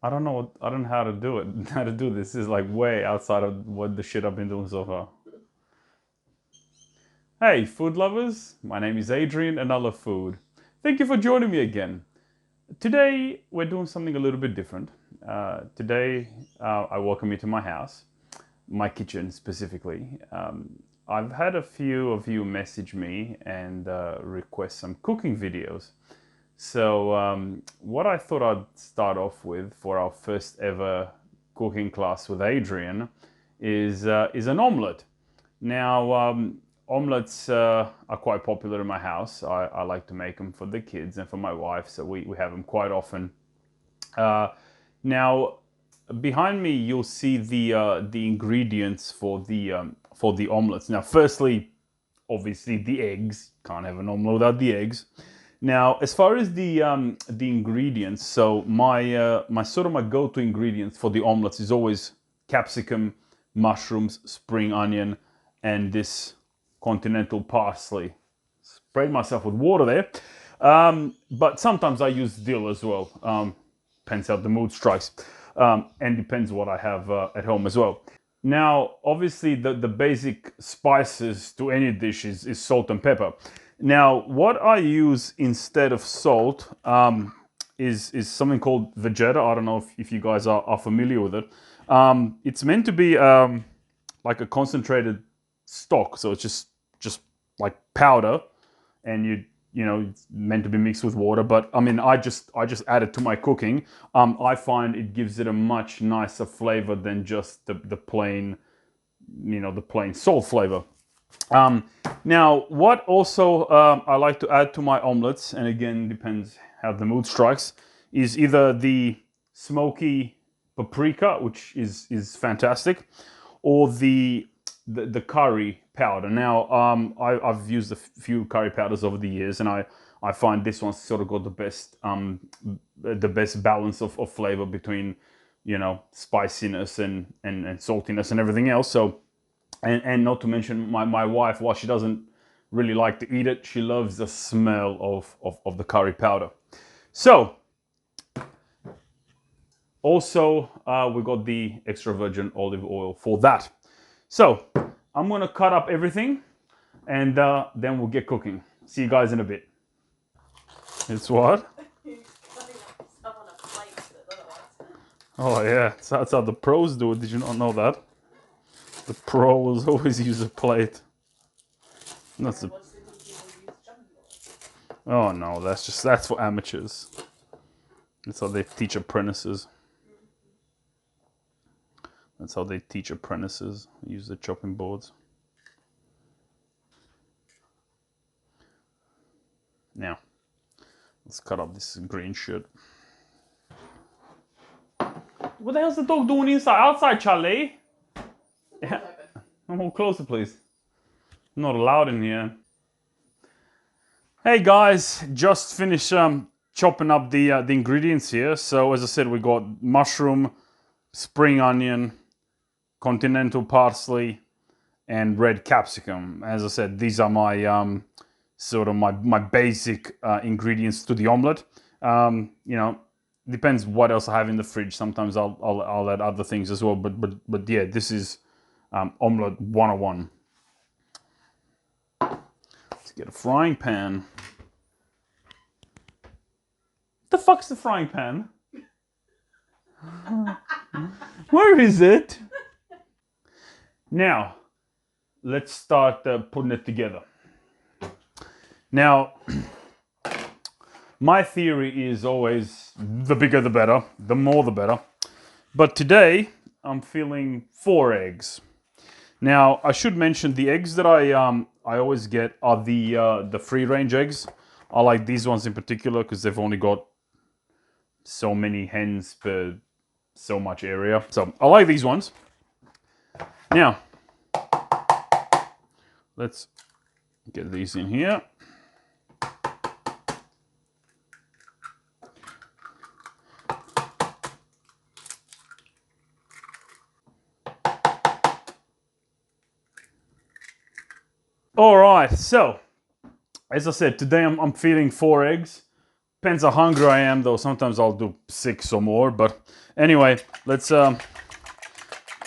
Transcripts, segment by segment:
I don't know. I don't know how to do it. How to do this is like way outside of what the shit I've been doing so far. Hey, food lovers! My name is Adrian and I love food. Thank you for joining me again. Today we're doing something a little bit different. Today I welcome you to my house, my kitchen specifically. I've had a few of you message me and request some cooking videos. So what I thought I'd start off with for our first ever cooking class with Adrian is an omelette. Now, omelets are quite popular in my house. I like to make them for the kids and for my wife, so we have them quite often. Uh, Now, behind me, you'll see the ingredients for the omelets. Now, firstly, obviously the eggs. Can't have an omelet without the eggs. Now, as far as the ingredients, so my go-to ingredients for the omelets is always capsicum, mushrooms, spring onion, and this continental parsley. Sprayed myself with water there, but sometimes I use dill as well. Depends how the mood strikes, and depends what I have at home as well. Now, obviously, the basic spices to any dish is salt and pepper. Now, what I use instead of salt is something called Vegeta. I don't know if you guys are familiar with it. It's meant to be like a concentrated stock, so it's just like powder, and you know it's meant to be mixed with water. But I mean, I just add it to my cooking. I find it gives it a much nicer flavor than just the plain, the plain salt flavor. Now, what also I like to add to my omelets, and again depends how the mood strikes, is either the smoky paprika, which is fantastic, or the curry powder. Now, I've used a few curry powders over the years, and I find this one's sort of got the best balance of flavor between spiciness and saltiness and everything else. So. And not to mention my wife, while she doesn't really like to eat it, she loves the smell of the curry powder. So, also, we got the extra virgin olive oil for that. So, I'm gonna cut up everything and then we'll get cooking. See you guys in a bit. It's what? Oh yeah, that's how the pros do it. Did you not know that? The pros always use a plate. That's a... Oh no, that's for amateurs. That's how they teach apprentices. That's how they teach apprentices. Use the chopping boards. Now, let's cut up this green shit. What the hell's the dog doing inside? Outside, Charlie? Yeah. Come closer, please. I'm not allowed in here. Hey guys, just finished chopping up the ingredients here. So as I said, we got mushroom, spring onion, continental parsley, and red capsicum. As I said, these are my sort of my basic ingredients to the omelet. Depends what else I have in the fridge. Sometimes I'll add other things as well. But yeah, this is omelet 101. Let's get a frying pan. The fuck's the frying pan? Where is it? Now, let's start putting it together. Now, my theory is always the bigger the better, the more the better. But today, I'm feeling 4 eggs. Now, I should mention the eggs that I always get are the free range eggs. I like these ones in particular because they've only got so many hens per so much area. So I like these ones. Now, let's get these in here. All right, so as I said, today I'm feeling 4 eggs. Depends how hungry I am, though. Sometimes I'll do 6 or more. But anyway, let's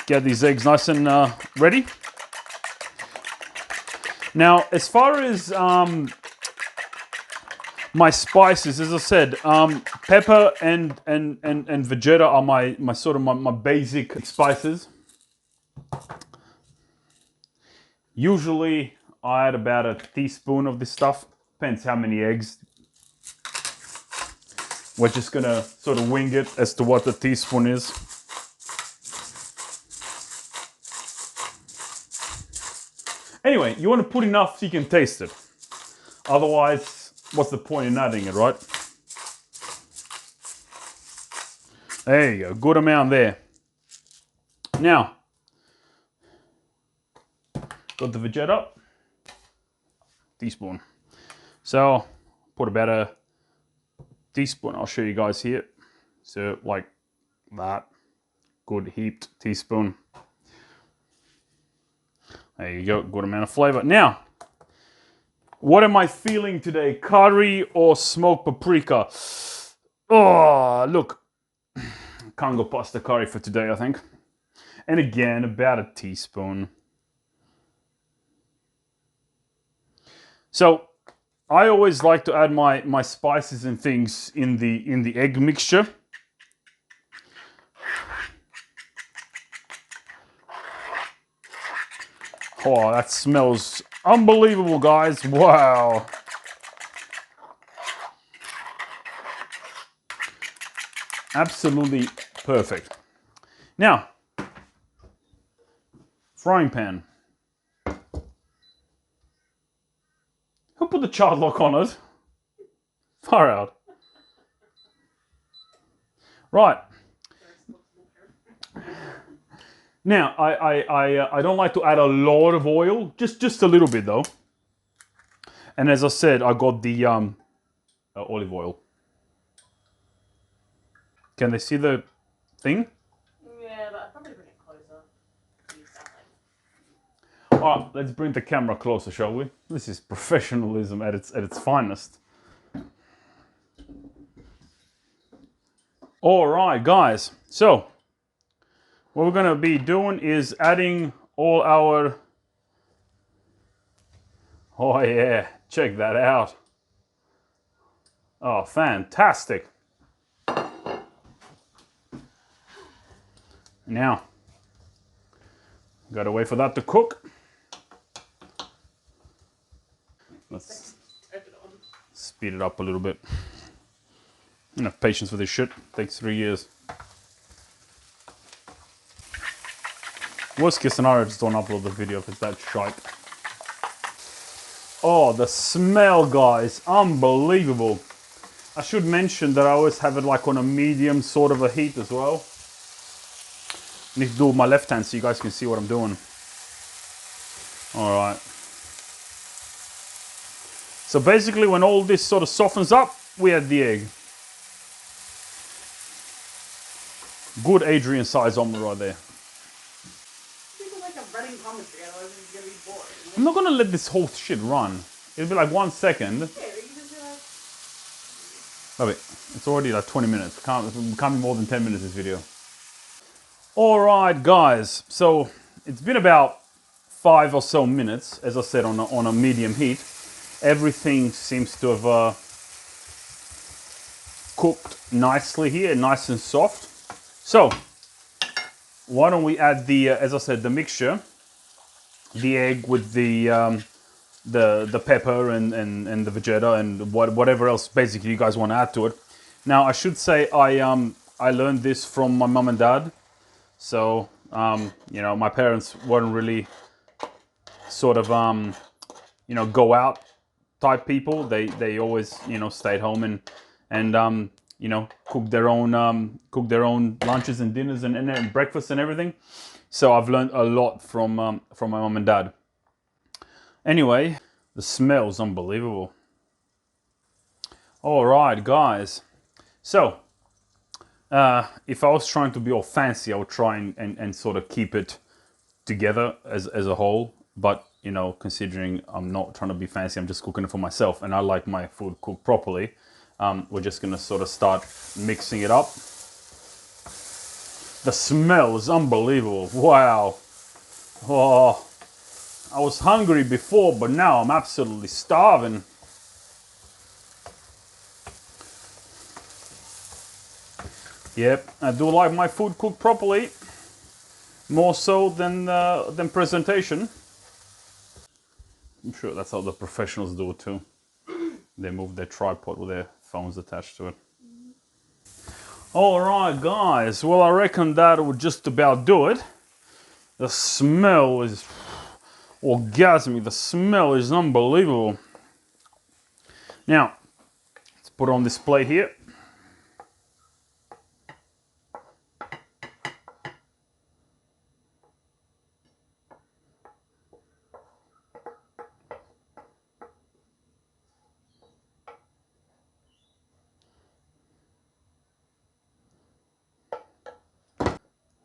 get these eggs nice and ready. Now, as far as my spices, as I said, pepper and Vegeta are my sort of my basic spices. Usually, I add about a teaspoon of this stuff. Depends how many eggs. We're just gonna sort of wing it as to what the teaspoon is. Anyway, you want to put enough so you can taste it. Otherwise, what's the point in adding it, right? There you go, good amount there. Now, got the Vegeta, teaspoon. So, put about a teaspoon, I'll show you guys here. So, like that, good heaped teaspoon. There you go, good amount of flavor. Now, what am I feeling today? Curry or smoked paprika? Oh, look, can't go past the curry for today, I think. And again, about a teaspoon. So, I always like to add my spices and things in the egg mixture. Oh, that smells unbelievable, guys. Wow. Absolutely perfect. Now, frying pan. Who put the child lock on it? Far out. Right. Now, I don't like to add a lot of oil, just a little bit though. And as I said, I got the olive oil. Can they see the thing? Yeah, but I'd probably bring it closer. All right, let's bring the camera closer, shall we? This is professionalism at its finest. All right, guys. So, what we're gonna be doing is adding all our... Oh yeah, check that out. Oh, fantastic. Now, gotta wait for that to cook. Let's speed it up a little bit. Enough patience for this shit. Takes 3 years. Worst case scenario, just don't upload the video if it's that shite. Oh, the smell, guys. Unbelievable. I should mention that I always have it like on a medium sort of a heat as well. I need to do it with my left hand so you guys can see what I'm doing. Alright. So basically when all this sort of softens up, we add the egg. Good Adrian size omelette right there. I'm not gonna let this whole shit run. It'll be like 1 second. Love it. It's already like 20 minutes. Can't be more than 10 minutes this video. Alright guys, so it's been about 5 or so minutes, as I said, on a medium heat. Everything seems to have cooked nicely here, nice and soft. So, why don't we add the, as I said, the mixture, the egg with the pepper and the Vegeta and whatever else basically you guys want to add to it. Now, I should say I learned this from my mum and dad. So, you know, my parents weren't really sort of, you know, go out type people. They always, you know, stayed home and you know, cook their own lunches and dinners and breakfast and everything. So I've learned a lot from my mum and dad. Anyway, the smell's unbelievable. All right, guys. So, if I was trying to be all fancy, I would try and sort of keep it together as a whole. But, you know, considering I'm not trying to be fancy, I'm just cooking it for myself and I like my food cooked properly. we're just gonna sort of start mixing it up. The smell is unbelievable. Wow. Oh, I was hungry before, but now I'm absolutely starving. Yep, I do like my food cooked properly, more so than presentation. I'm sure that's how the professionals do it too. They move their tripod with their phones attached to it. All right, guys. Well, I reckon that would just about do it. The smell is orgasmic. The smell is unbelievable. Now, let's put it on this plate here.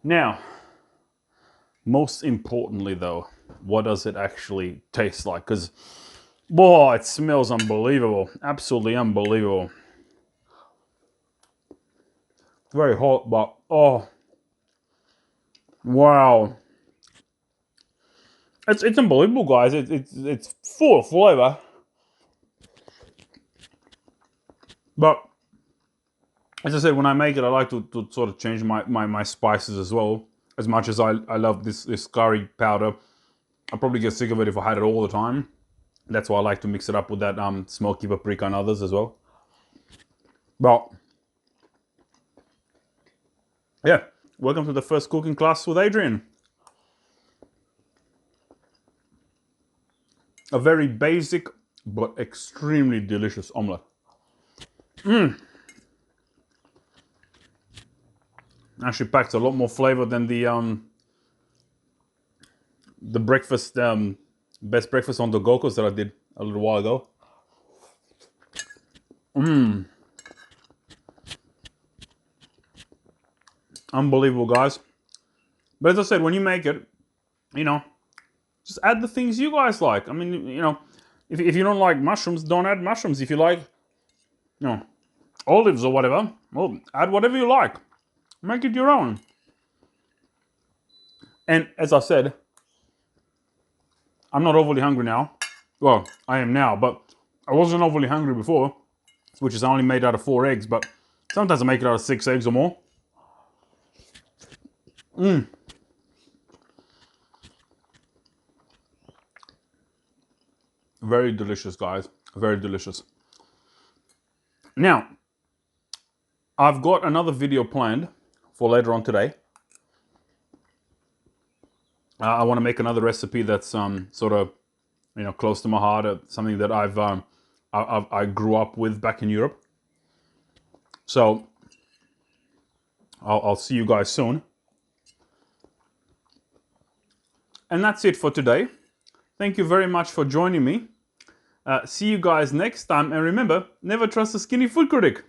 Now, most importantly though, what does it actually taste like? Because, boy, it smells unbelievable. Absolutely unbelievable. Very hot, but oh, wow. It's unbelievable, guys. It's full of flavor. But, as I said, when I make it, I like to sort of change my spices as well. As much as I love this curry powder, I'd probably get sick of it if I had it all the time. That's why I like to mix it up with that smoky paprika and others as well. But yeah, welcome to the first cooking class with Adrian. A very basic but extremely delicious omelette. Actually packs a lot more flavor than the breakfast best breakfast on the Gokos that I did a little while ago. Unbelievable, guys. But as I said, when you make it, you know, just add the things you guys like. I mean, you know, if you don't like mushrooms, don't add mushrooms. If you like, you know, olives or whatever, well, add whatever you like. Make it your own. And as I said, I'm not overly hungry now. Well, I am now, but I wasn't overly hungry before, which is only made out of 4 eggs, but sometimes I make it out of 6 eggs or more. Very delicious, guys. Very delicious. Now, I've got another video planned for later on today. I want to make another recipe that's sort of, you know, close to my heart. Something that I grew up with back in Europe. So I'll see you guys soon. And that's it for today. Thank you very much for joining me. See you guys next time. And remember, never trust a skinny food critic.